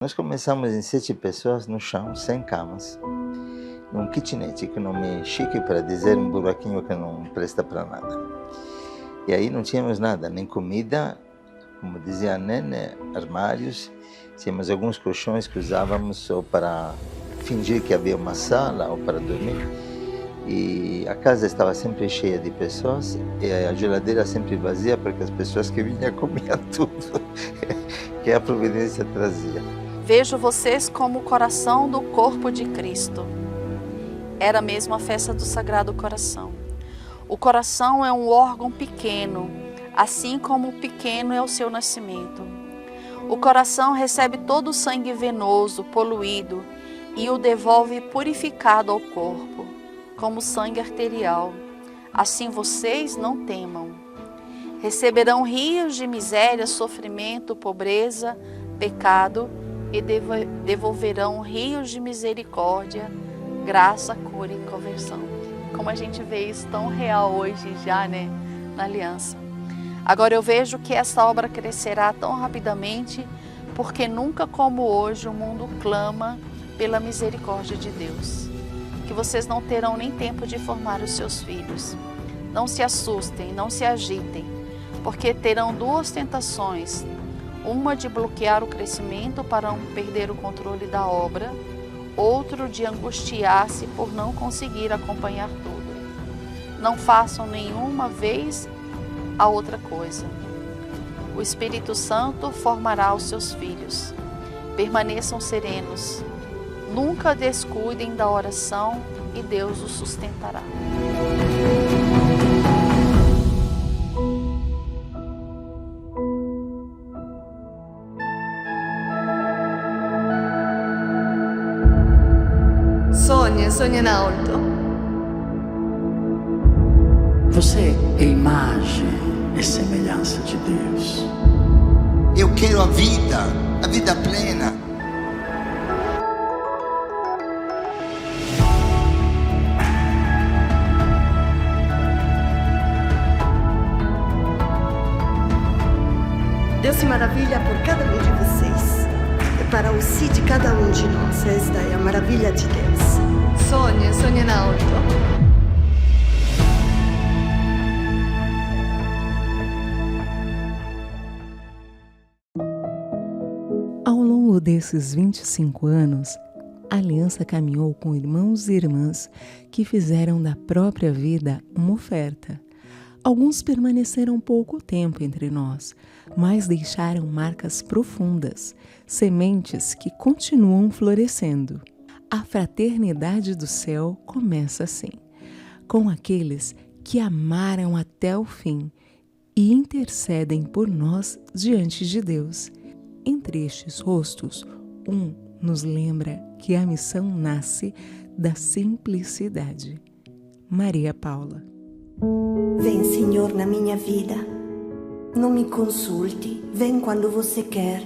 Nós começamos em 7 pessoas no chão, sem camas, num kitnet, que nome chique para dizer um buraquinho que não presta para nada. E aí não tínhamos nada, nem comida, como dizia a Nene, armários, tínhamos alguns colchões que usávamos ou para fingir que havia uma sala ou para dormir. E a casa estava sempre cheia de pessoas e a geladeira sempre vazia porque as pessoas que vinham comiam tudo que a providência trazia. Vejo vocês como o coração do corpo de Cristo. Era mesmo a festa do Sagrado Coração. O coração é um órgão pequeno, assim como pequeno é o seu nascimento. O coração recebe todo o sangue venoso, poluído, e o devolve purificado ao corpo, como sangue arterial. Assim vocês não temam. Receberão rios de miséria, sofrimento, pobreza, pecado, e devolverão rios de misericórdia, graça, cura e conversão. Como a gente vê isso tão real hoje já, na aliança. Agora eu vejo que essa obra crescerá tão rapidamente, porque nunca como hoje o mundo clama pela misericórdia de Deus. Que vocês não terão nem tempo de formar os seus filhos. Não se assustem, não se agitem, porque terão duas tentações. Uma de bloquear o crescimento para não perder o controle da obra, outro de angustiar-se por não conseguir acompanhar tudo. Não façam nenhuma vez a outra coisa. O Espírito Santo formará os seus filhos. Permaneçam serenos. Nunca descuidem da oração e Deus os sustentará. Sonha in alto. Você é imagem e semelhança de Deus. Eu quero a vida plena. Deus se maravilha por cada um de vocês. E para o si de cada um de nós, esta é a maravilha de Deus. Sonha in alto. Ao longo desses 25 anos, a Aliança caminhou com irmãos e irmãs que fizeram da própria vida uma oferta. Alguns permaneceram pouco tempo entre nós, mas deixaram marcas profundas, sementes que continuam florescendo. A fraternidade do céu começa assim, com aqueles que amaram até o fim e intercedem por nós diante de Deus. Entre estes rostos, um nos lembra que a missão nasce da simplicidade. Maria Paula. Vem, Senhor, na minha vida. Não me consulte, vem quando você quer.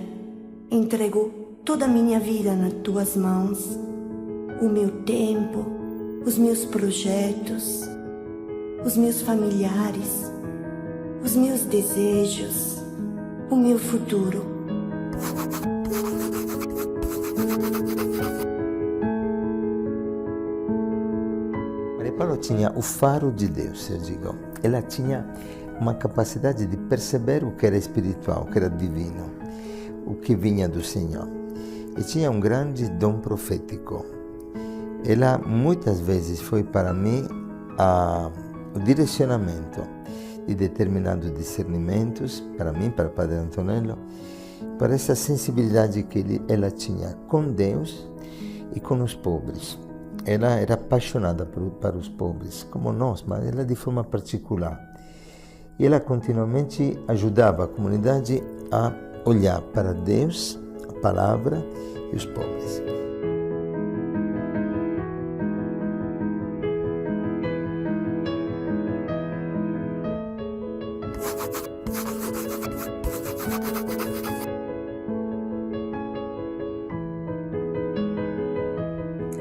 Entrego toda a minha vida nas tuas mãos. O meu tempo, os meus projetos, os meus familiares, os meus desejos, o meu futuro. Maria Paula tinha o faro de Deus, eu digo. Ela tinha uma capacidade de perceber o que era espiritual, o que era divino, o que vinha do Senhor. E tinha um grande dom profético. Ela muitas vezes foi para mim o direcionamento de determinados discernimentos, para mim, para Padre Antonello, para essa sensibilidade que ela tinha com Deus e com os pobres. Ela era apaixonada para os pobres, como nós, mas ela de forma particular. E ela continuamente ajudava a comunidade a olhar para Deus, a palavra e os pobres.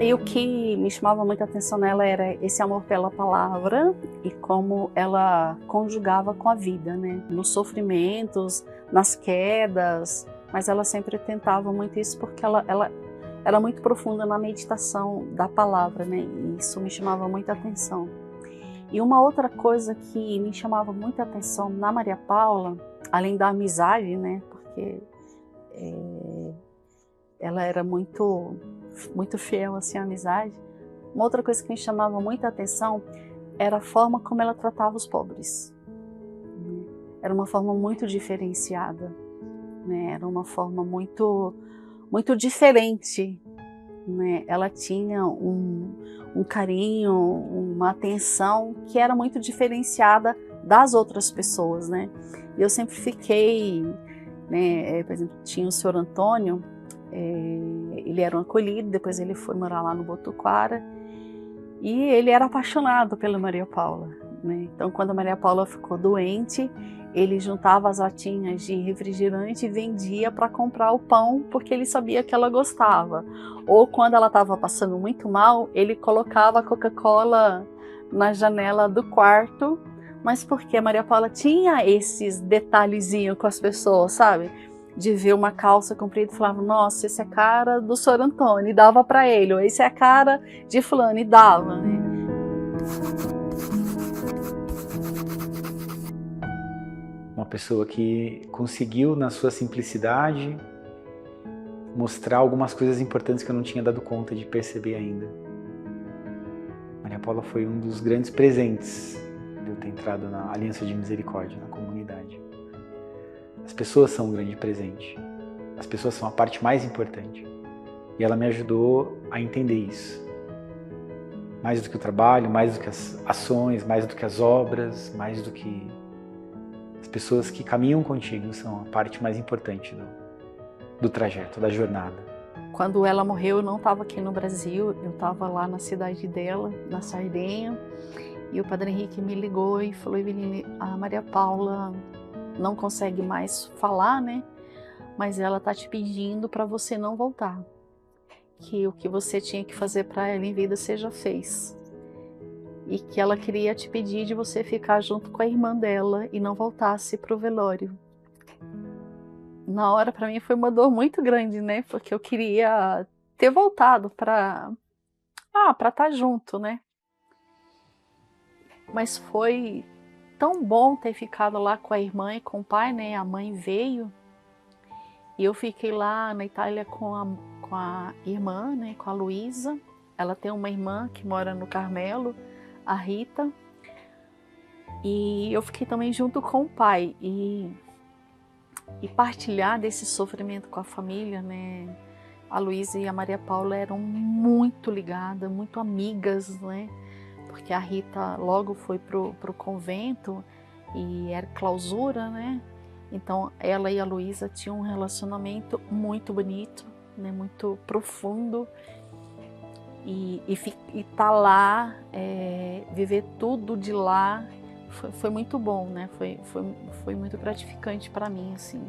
E o que me chamava muita atenção nela era esse amor pela palavra e como ela conjugava com a vida, Nos sofrimentos, nas quedas, mas ela sempre tentava muito isso porque ela era muito profunda na meditação da palavra, né? E isso me chamava muita atenção. E uma outra coisa que me chamava muita atenção na Maria Paula, além da amizade, né? Porque ela era muito fiel assim, à amizade. Uma outra coisa que me chamava muita atenção era a forma como ela tratava os pobres. Era uma forma muito diferenciada, né? Era uma forma muito diferente, né? Ela tinha um carinho, uma atenção que era muito diferenciada das outras pessoas, né? E eu sempre fiquei, né? Por exemplo, tinha o senhor Antônio, ele era um acolhido, depois ele foi morar lá no Botuquara, e ele era apaixonado pela Maria Paula, né? Então, quando a Maria Paula ficou doente, ele juntava as latinhas de refrigerante e vendia para comprar o pão, porque ele sabia que ela gostava. Ou quando ela estava passando muito mal, ele colocava a Coca-Cola na janela do quarto, mas porque a Maria Paula tinha esses detalhezinhos com as pessoas, sabe? De ver uma calça comprida e falava, nossa, esse é a cara do Sr. Antônio, e dava para ele. Ou esse é a cara de fulano, e dava, né? Uma pessoa que conseguiu, na sua simplicidade, mostrar algumas coisas importantes que eu não tinha dado conta de perceber ainda. Maria Paula foi um dos grandes presentes de eu ter entrado na Aliança de Misericórdia, na comunidade. As pessoas são um grande presente. As pessoas são a parte mais importante. E ela me ajudou a entender isso. Mais do que o trabalho, mais do que as ações, mais do que as obras, mais do que... As pessoas que caminham contigo são a parte mais importante do trajeto, da jornada. Quando ela morreu, eu não estava aqui no Brasil, eu estava lá na cidade dela, na Sardenha, e o Padre Henrique me ligou e falou, Eveline, a Maria Paula não consegue mais falar, né? Mas ela está te pedindo para você não voltar, que o que você tinha que fazer para ela em vida você já fez. E que ela queria te pedir de você ficar junto com a irmã dela e não voltasse para o velório. Na hora, para mim, foi uma dor muito grande, né? Porque eu queria ter voltado para estar junto, né? Mas foi tão bom ter ficado lá com a irmã e com o pai, né? A mãe veio e eu fiquei lá na Itália com a irmã, né? Com a Luísa. Ela tem uma irmã que mora no Carmelo, a Rita, e eu fiquei também junto com o pai e partilhar desse sofrimento com a família, né? A Luísa e a Maria Paula eram muito ligadas, muito amigas, né? Porque a Rita logo foi pro convento e era clausura, né? Então ela e a Luísa tinham um relacionamento muito bonito, né? Muito profundo. E tá lá, viver tudo de lá, foi muito bom, né? Foi muito gratificante para mim, assim.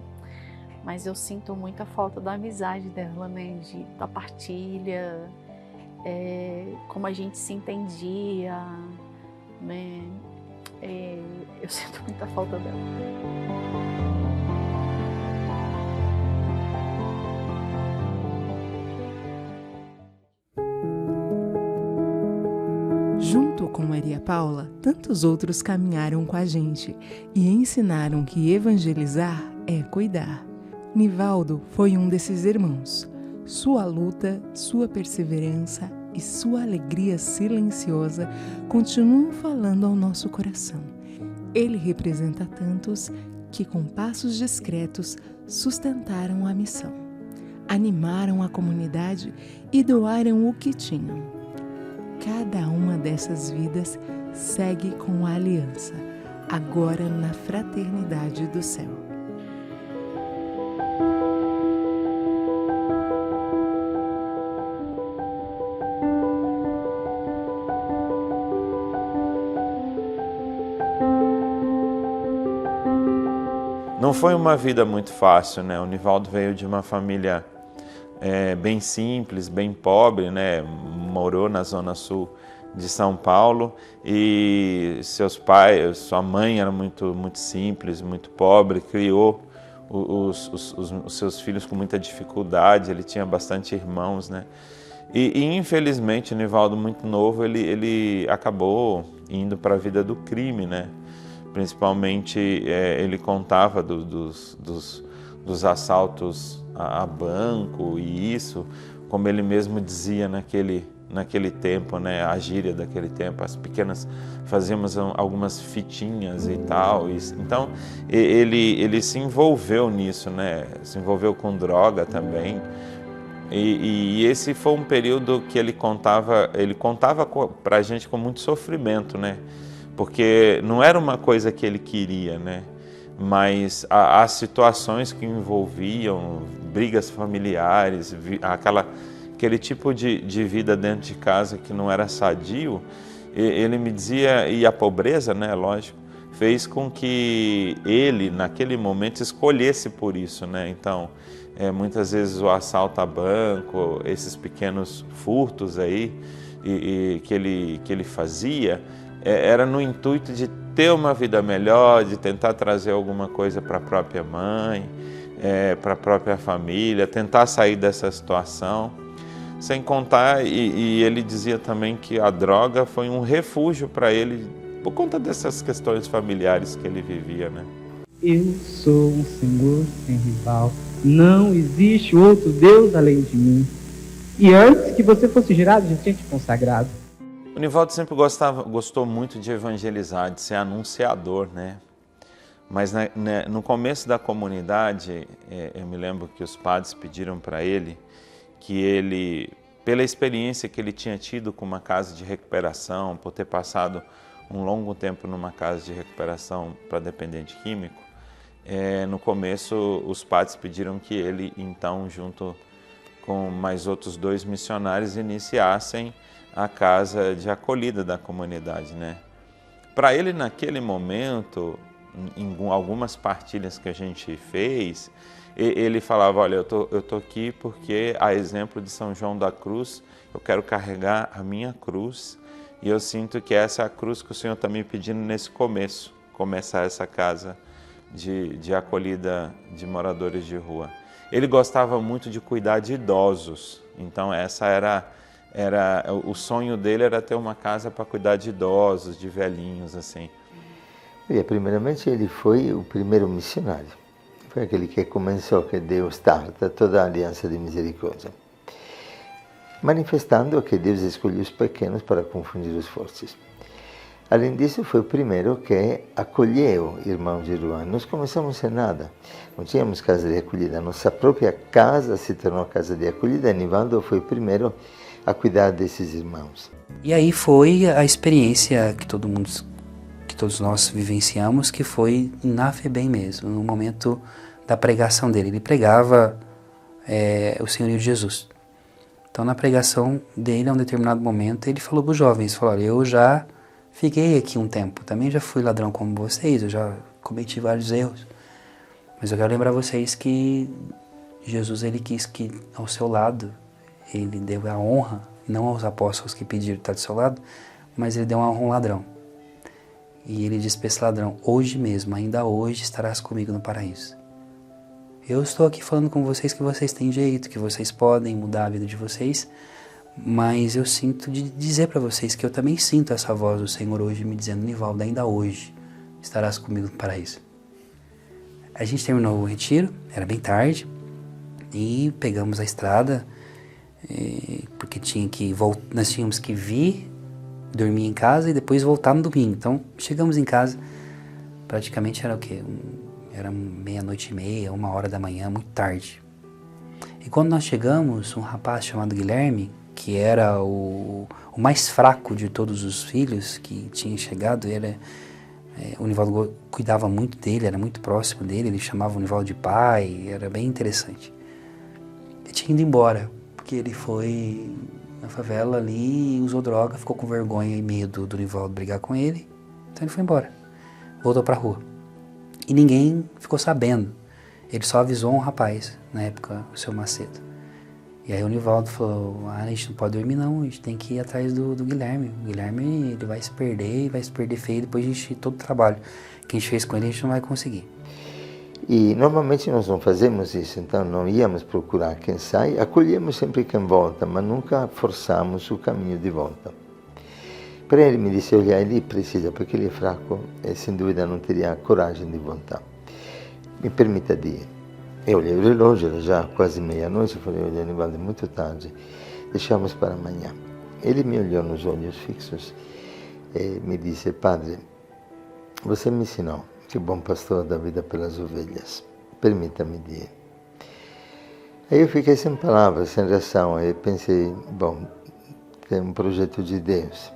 Mas eu sinto muita falta da amizade dela, né? Da partilha, como a gente se entendia, né? Eu sinto muita falta dela. Junto com Maria Paula, tantos outros caminharam com a gente e ensinaram que evangelizar é cuidar. Nivaldo foi um desses irmãos. Sua luta, sua perseverança e sua alegria silenciosa continuam falando ao nosso coração. Ele representa tantos que, com passos discretos, sustentaram a missão, animaram a comunidade e doaram o que tinham. Cada uma dessas vidas segue com a aliança, agora na fraternidade do céu. Não foi uma vida muito fácil, né? O Nivaldo veio de uma família bem simples, bem pobre, né? Morou na zona sul de São Paulo e seus pais, sua mãe era muito simples, muito pobre, criou os seus filhos com muita dificuldade, ele tinha bastante irmãos, né? E infelizmente, o Nivaldo, muito novo, ele acabou indo para a vida do crime, né? Principalmente, ele contava dos assaltos a banco e isso, como ele mesmo dizia naquele tempo, né? A gíria daquele tempo, as pequenas, fazíamos algumas fitinhas e tal. Então, ele se envolveu nisso, né? Se envolveu com droga também. E esse foi um período que ele contava para a gente com muito sofrimento, né? Porque não era uma coisa que ele queria, né? Mas as situações que envolviam brigas familiares, aquele tipo de vida dentro de casa que não era sadio, ele me dizia, e a pobreza, né, lógico, fez com que ele, naquele momento, escolhesse por isso, né? Então, muitas vezes o assalto a banco, esses pequenos furtos aí que ele fazia, era no intuito de ter uma vida melhor, de tentar trazer alguma coisa para a própria mãe, para a própria família, tentar sair dessa situação. Sem contar, e ele dizia também que a droga foi um refúgio para ele, por conta dessas questões familiares que ele vivia, né? Eu sou um Senhor sem rival, não existe outro Deus além de mim. E antes que você fosse gerado, já tinha te consagrado. O Nivaldo sempre gostou muito de evangelizar, de ser anunciador, né? Mas no começo da comunidade, eu me lembro que os padres pediram para ele que ele, pela experiência que ele tinha tido com uma casa de recuperação, por ter passado um longo tempo numa casa de recuperação para dependente químico, no começo os padres pediram que ele, então, junto com mais outros 2 missionários, iniciassem a casa de acolhida da comunidade, né? Para ele, naquele momento, em algumas partilhas que a gente fez, ele falava, olha, eu tô aqui porque, a exemplo de São João da Cruz, eu quero carregar a minha cruz, e eu sinto que essa é a cruz que o Senhor está me pedindo nesse começar essa casa de acolhida de moradores de rua. Ele gostava muito de cuidar de idosos, então essa era o sonho dele, era ter uma casa para cuidar de idosos, de velhinhos, assim. Primeiramente, ele foi o primeiro missionário. Foi aquele que começou, que deu start a toda a aliança de misericórdia, manifestando que Deus escolheu os pequenos para confundir os fortes. Além disso, foi o primeiro que acolheu irmãos de rua. Nós começamos sem nada, não tínhamos casa de acolhida. Nossa própria casa se tornou casa de acolhida, e Nivaldo foi o primeiro a cuidar desses irmãos. E aí foi a experiência que todos nós vivenciamos, que foi na FEBEM mesmo, no momento da pregação dele. Ele pregava o senhorio de Jesus. Então, na pregação dele, a um determinado momento, ele falou para os jovens, falou, eu já fiquei aqui um tempo, também já fui ladrão como vocês, eu já cometi vários erros, mas eu quero lembrar vocês que Jesus, ele quis que ao seu lado, ele deu a honra, não aos apóstolos que pediram estar do seu lado, mas ele deu uma honra a um ladrão. E ele disse para esse ladrão, hoje mesmo, ainda hoje estarás comigo no paraíso. Eu estou aqui falando com vocês que vocês têm jeito, que vocês podem mudar a vida de vocês, mas eu sinto de dizer para vocês que eu também sinto essa voz do Senhor hoje me dizendo, Nivaldo, ainda hoje estarás comigo no paraíso. A gente terminou o retiro, era bem tarde, e pegamos a estrada, porque nós tínhamos que vir, dormir em casa e depois voltar no domingo. Então, chegamos em casa, praticamente era o quê? Era 00:30, 1h da manhã, muito tarde. E quando nós chegamos, um rapaz chamado Guilherme, que era o mais fraco de todos os filhos que tinha chegado, o Nivaldo cuidava muito dele, era muito próximo dele, ele chamava o Nivaldo de pai, era bem interessante. Ele tinha ido embora, porque ele foi na favela ali, usou droga, ficou com vergonha e medo do Nivaldo brigar com ele, então ele foi embora, voltou pra rua. E ninguém ficou sabendo, ele só avisou um rapaz, na época, o seu Macedo. E aí o Nivaldo falou, a gente não pode dormir não, a gente tem que ir atrás do Guilherme. O Guilherme, ele vai se perder feio, depois todo o trabalho que a gente fez com ele, a gente não vai conseguir. E normalmente nós não fazemos isso, então não íamos procurar quem sai, acolhemos sempre quem volta, mas nunca forçamos o caminho de volta. Para ele me disse, olha, ele precisa, porque ele é fraco e sem dúvida não teria coragem de voltar. Me permita de ir. Eu olhei o relógio, era já quase meia-noite, falei, olha, Nivaldo, é muito tarde, deixamos para amanhã. Ele me olhou nos olhos fixos e me disse, padre, você me ensinou que o bom pastor dá vida pelas ovelhas, permita-me de ir. Aí eu fiquei sem palavras, sem reação, aí pensei, bom, é um projeto de Deus.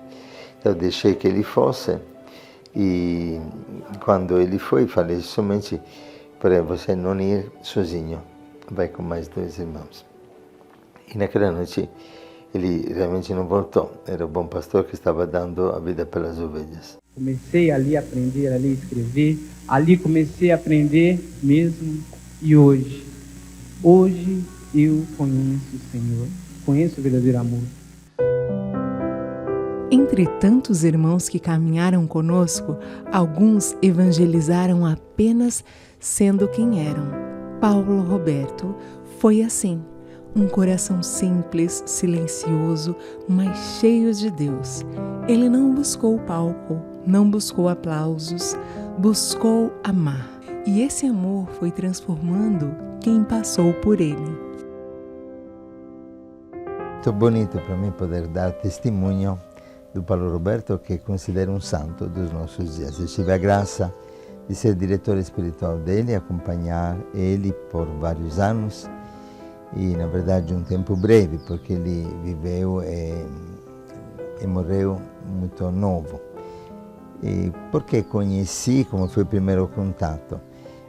Então eu deixei que ele fosse e quando ele foi, falei somente para você não ir sozinho, vai com mais 2 irmãos. E naquela noite ele realmente não voltou, era o bom pastor que estava dando a vida pelas ovelhas. Comecei ali a aprender, ali a escrever, ali comecei a aprender mesmo e hoje eu conheço o Senhor, conheço o verdadeiro amor. Entre tantos irmãos que caminharam conosco, alguns evangelizaram apenas sendo quem eram. Paulo Roberto foi assim, um coração simples, silencioso, mas cheio de Deus. Ele não buscou o palco, não buscou aplausos, buscou amar. E esse amor foi transformando quem passou por ele. Muito bonito para mim poder dar testemunho do Paulo Roberto, que considero um santo dos nossos dias. Eu tive a graça de ser diretor espiritual dele, acompanhar ele por vários anos e, na verdade, um tempo breve, porque ele viveu e morreu muito novo. E porque conheci, como foi o primeiro contato?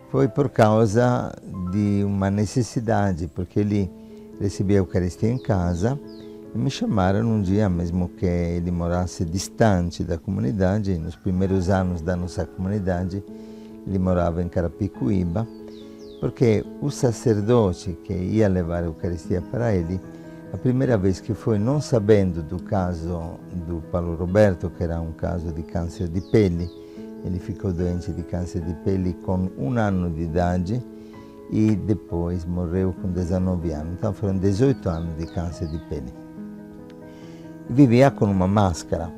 Foi por causa de uma necessidade, porque ele recebia a Eucaristia em casa e me chamaram um dia, mesmo que ele morasse distante da comunidade, nos primeiros anos da nossa comunidade, ele morava em Carapicuíba, porque o sacerdote que ia levar a Eucaristia para ele, a primeira vez que foi, não sabendo do caso do Paulo Roberto, que era um caso de câncer de pele, ele ficou doente de câncer de pele com 1 ano de idade e depois morreu com 19 anos. Então foram 18 anos de câncer de pele. Vivia com uma máscara.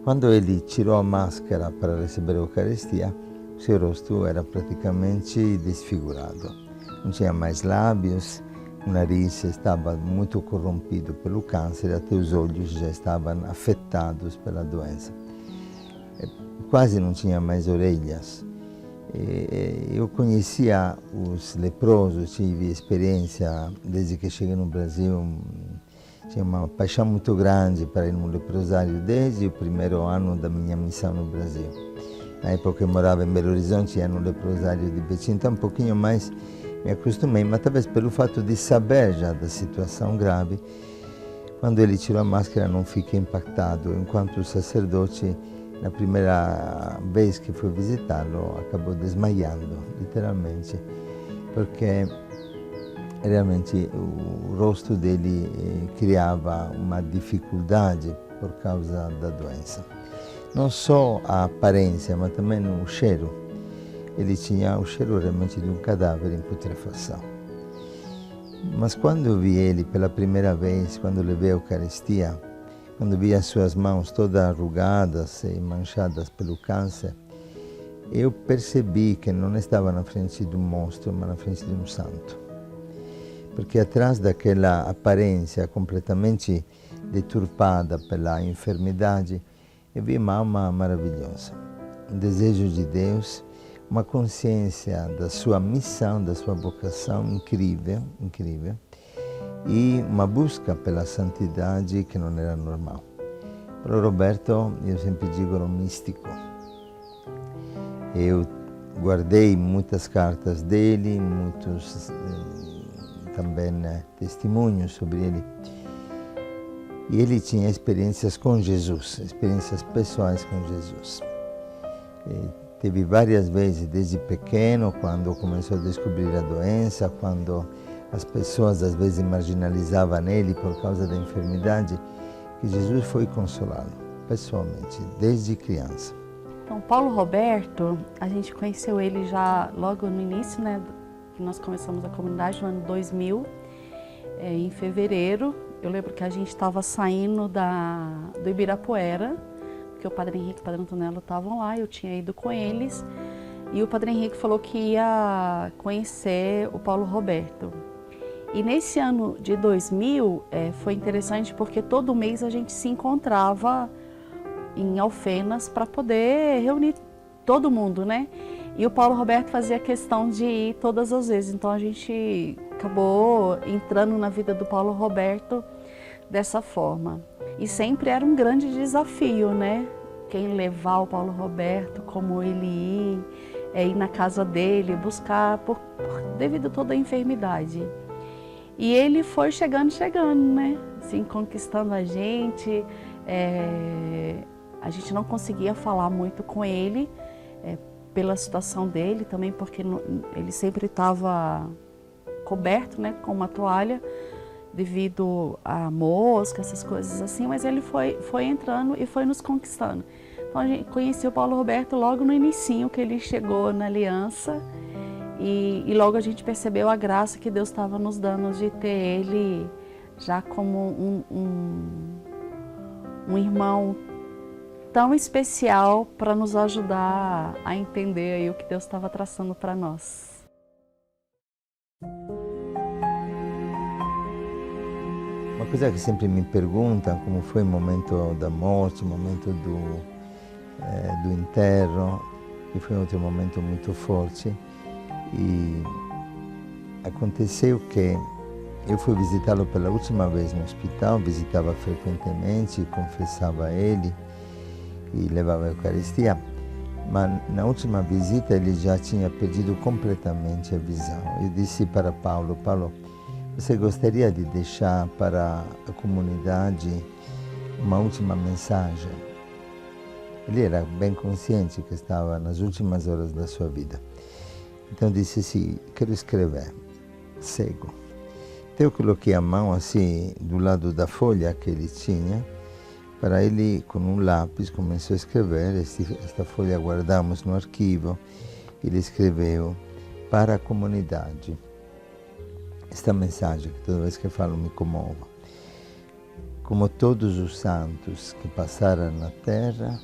Quando ele tirou a máscara para receber a Eucaristia, seu rosto era praticamente desfigurado. Não tinha mais lábios, o nariz estava muito corrompido pelo câncer, até os olhos já estavam afetados pela doença. Quase não tinha mais orelhas. Eu conhecia os leprosos, tive experiência desde que cheguei no Brasil. Tinha uma paixão muito grande para ir no leprosário desde o primeiro ano da minha missão no Brasil. Na época eu morava em Belo Horizonte, ia no leprosário de Betim, então um pouquinho mais me acostumei, mas talvez pelo fato de saber já da situação grave, quando ele tirou a máscara não fiquei impactado, enquanto o sacerdote, na primeira vez que fui visitá-lo, acabou desmaiando, literalmente, porque realmente o rosto dele criava uma dificuldade por causa da doença. Não só a aparência, mas também o cheiro. Ele tinha o cheiro realmente de um cadáver em putrefação. Mas quando eu vi ele pela primeira vez, quando levei a Eucaristia, quando vi as suas mãos todas arrugadas e manchadas pelo câncer, eu percebi que não estava na frente de um monstro, mas na frente de um santo. Porque atrás daquela aparência completamente deturpada pela enfermidade, eu vi uma alma maravilhosa, um desejo de Deus, uma consciência da sua missão, da sua vocação incrível, incrível, e uma busca pela santidade que não era normal. Para o Roberto, eu sempre digo, era um místico. Eu guardei muitas cartas dele, muitos também testemunhos sobre ele. E ele tinha experiências com Jesus, experiências pessoais com Jesus. Teve várias vezes, desde pequeno, quando começou a descobrir a doença, quando as pessoas às vezes marginalizavam ele por causa da enfermidade, que Jesus foi consolá-lo, pessoalmente, desde criança. Então, Paulo Roberto, a gente conheceu ele já logo no início, né, que nós começamos a comunidade no ano 2000, em fevereiro. Eu lembro que a gente estava saindo do Ibirapuera, porque o Padre Henrique e o Padre Antonello estavam lá, eu tinha ido com eles, e o Padre Henrique falou que ia conhecer o Paulo Roberto. E nesse ano de 2000 foi interessante porque todo mês a gente se encontrava em Alfenas para poder reunir todo mundo, né? E o Paulo Roberto fazia questão de ir todas as vezes, então a gente acabou entrando na vida do Paulo Roberto dessa forma. E sempre era um grande desafio, né? Quem levar o Paulo Roberto, como ele ir na casa dele, buscar, devido a toda a enfermidade. E ele foi chegando, né? Assim, conquistando a gente. A gente não conseguia falar muito com ele pela situação dele, também porque ele sempre estava coberto, né, com uma toalha, devido a mosca, essas coisas assim, mas ele foi entrando e foi nos conquistando. Então a gente conheceu o Paulo Roberto logo no inicinho que ele chegou na Aliança e logo a gente percebeu a graça que Deus estava nos dando de ter ele já como um irmão tão especial para nos ajudar a entender aí o que Deus estava traçando para nós. Uma coisa que sempre me perguntam como foi o momento da morte, o momento do enterro, que foi outro momento muito forte. E aconteceu que eu fui visitá-lo pela última vez no hospital, visitava frequentemente, confessava ele e levava a Eucaristia, mas na última visita ele já tinha perdido completamente a visão. Eu disse para Paulo, você gostaria de deixar para a comunidade uma última mensagem? Ele era bem consciente que estava nas últimas horas da sua vida. Então disse, sim, quero escrever, cego. Então eu coloquei a mão assim do lado da folha que ele tinha, para ele com um lápis começou a escrever, esta folha guardamos no arquivo, ele escreveu para a comunidade. Esta mensagem que toda vez que falo me comova. Como todos os santos que passaram na terra,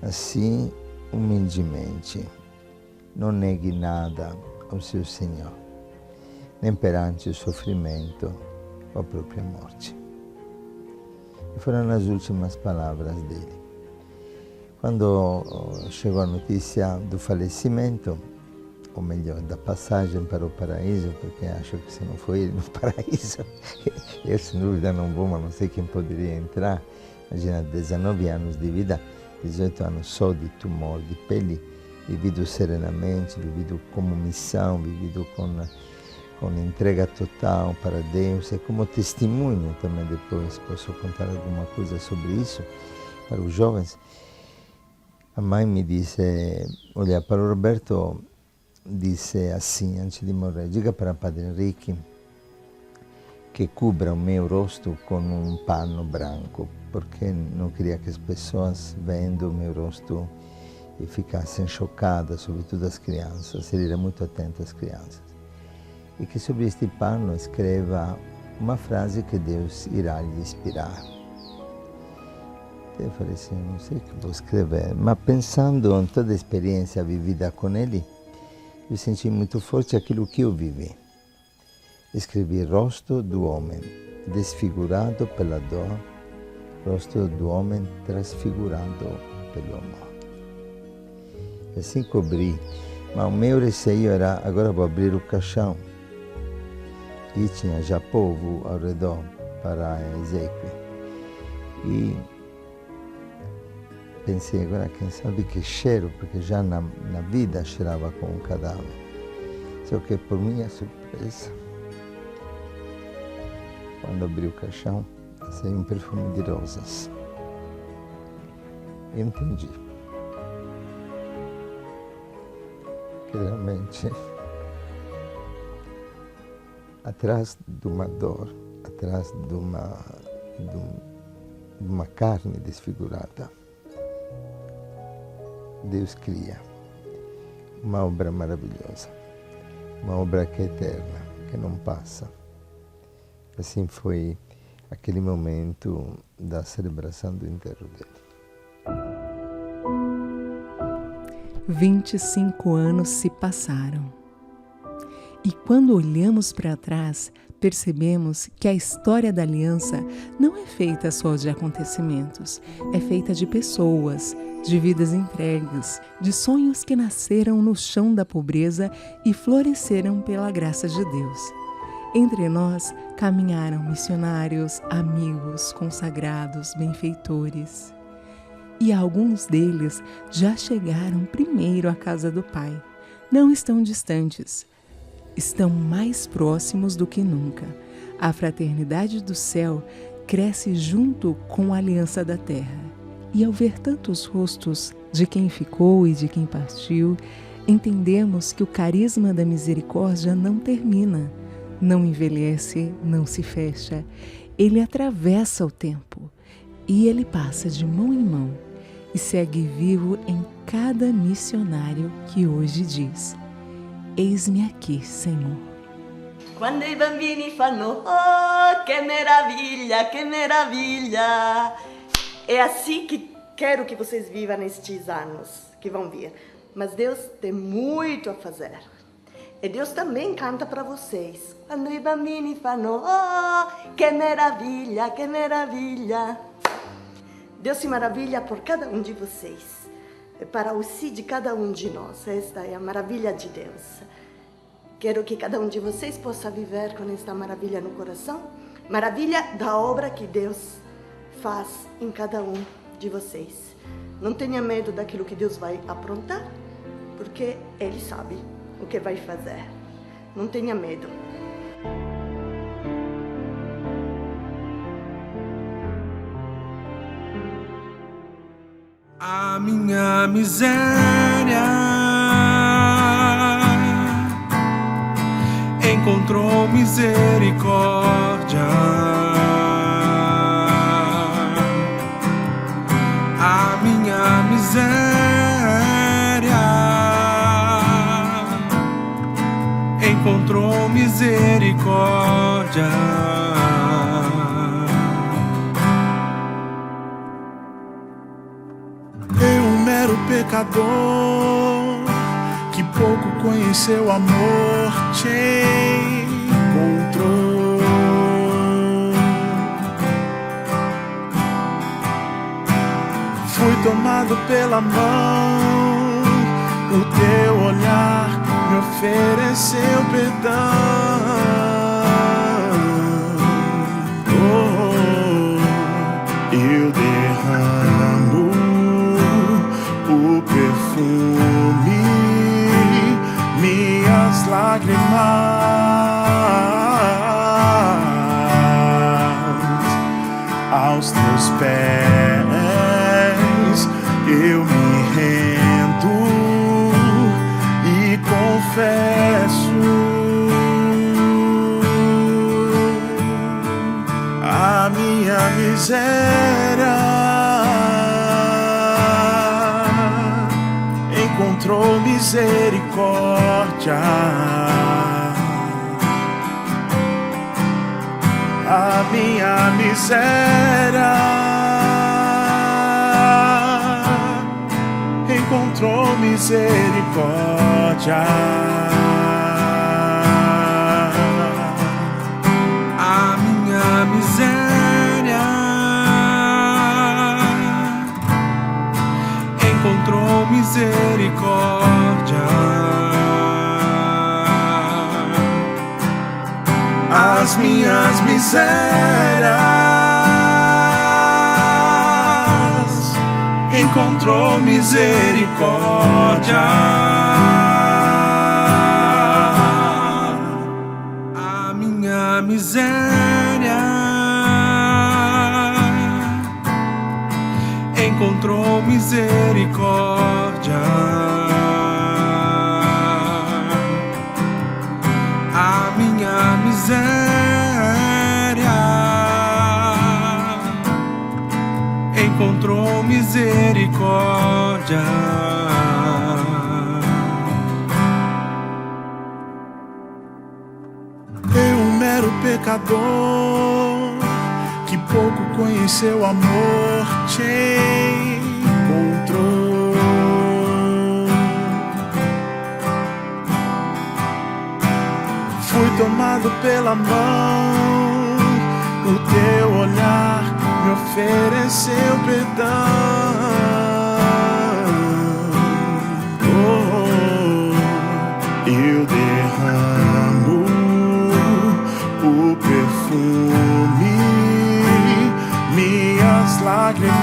assim humildemente, não negue nada ao seu Senhor, nem perante o sofrimento ou a própria morte. E foram as últimas palavras dele. Quando chegou a notícia do falecimento, ou melhor, da passagem para o paraíso, porque acho que se não foi ele no paraíso, eu sem dúvida não vou, mas não sei quem poderia entrar. Imagina, 19 anos de vida, 18 anos só de tumor de pele, vivido serenamente, vivido como missão, vivido com entrega total para Deus e como testemunho também depois posso contar alguma coisa sobre isso para os jovens. A mãe me disse, olha, para o Roberto disse assim antes de morrer, diga para Padre Henrique que cubra o meu rosto com um pano branco, porque não queria que as pessoas vendo o meu rosto e ficassem chocadas, sobretudo as crianças. Ele era muito atento às crianças. E que sobre este pano escreva uma frase que Deus irá lhe inspirar. Eu falei assim, não sei o que vou escrever, mas pensando em toda a experiência vivida com ele, eu senti muito forte aquilo que eu vivi. Escrevi rosto do homem, desfigurado pela dor, rosto do homem transfigurado pelo amor. E assim cobri, mas o meu receio era, agora vou abrir o caixão. E tinha já povo ao redor para a exequia. E pensei, agora quem sabe que cheiro, porque já na vida cheirava com um cadáver. Só que por minha surpresa, quando abri o caixão, saiu um perfume de rosas. Eu entendi que realmente atrás de uma dor, atrás de uma carne desfigurada, Deus cria uma obra maravilhosa, uma obra que é eterna, que não passa. Assim foi aquele momento da celebração do enterro dele. 25 anos se passaram. E quando olhamos para trás, percebemos que a história da aliança não é feita só de acontecimentos, é feita de pessoas, de vidas entregues, de sonhos que nasceram no chão da pobreza e floresceram pela graça de Deus. Entre nós caminharam missionários, amigos, consagrados, benfeitores. E alguns deles já chegaram primeiro à casa do Pai. Não estão distantes, estão mais próximos do que nunca. A fraternidade do céu cresce junto com a aliança da terra. E ao ver tantos rostos de quem ficou e de quem partiu, entendemos que o carisma da misericórdia não termina, não envelhece, não se fecha. Ele atravessa o tempo e ele passa de mão em mão e segue vivo em cada missionário que hoje diz: eis-me aqui, Senhor. Quando i bambini fanno oh, che meraviglia. É assim que quero que vocês vivam nestes anos que vão vir. Mas Deus tem muito a fazer. E Deus também canta para vocês. Quando i bambini fanno oh, che meraviglia, che meraviglia. Deus se maravilha por cada um de vocês. Para o sim de cada um de nós. Esta é a maravilha de Deus. Quero que cada um de vocês possa viver com esta maravilha no coração. Maravilha da obra que Deus faz em cada um de vocês. Não tenha medo daquilo que Deus vai aprontar, porque Ele sabe o que vai fazer. Não tenha medo. A minha miséria encontrou misericórdia. A minha miséria encontrou misericórdia. Eu, um mero pecador que pouco conheceu amor, te encontrou. Fui tomado pela mão, o teu olhar me ofereceu perdão. Eu derramo o perfume, minhas lágrimas aos teus pés. Eu me rendo e confesso a minha miséria. Encontrou misericórdia. A minha miséria encontrou misericórdia. A minha miséria encontrou misericórdia. As minhas misérias encontrou misericórdia. A minha miséria encontrou misericórdia. A minha miséria encontrou misericórdia. pecador que pouco conheceu amor, te encontrou. Fui tomado pela mão, o teu olhar me ofereceu perdão. Eu derramo o perfume, minhas lágrimas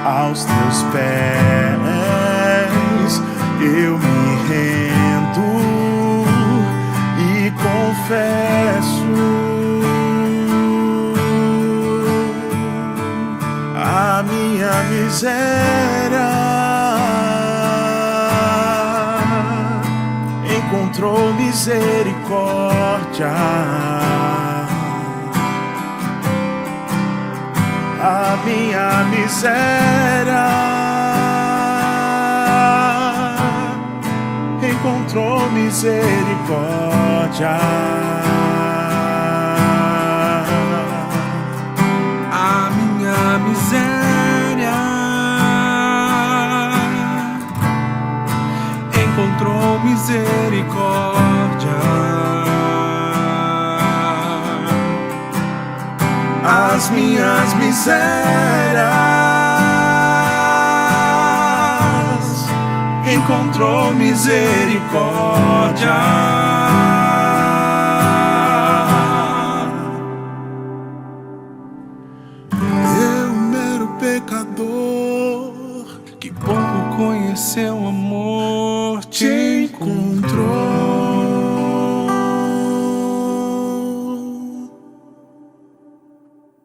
aos teus pés. Eu me rendo e confesso a minha miséria. Encontrou misericórdia. A minha miséria encontrou misericórdia. A minha miséria encontrou misericórdia. As minhas misérias encontrou misericórdia.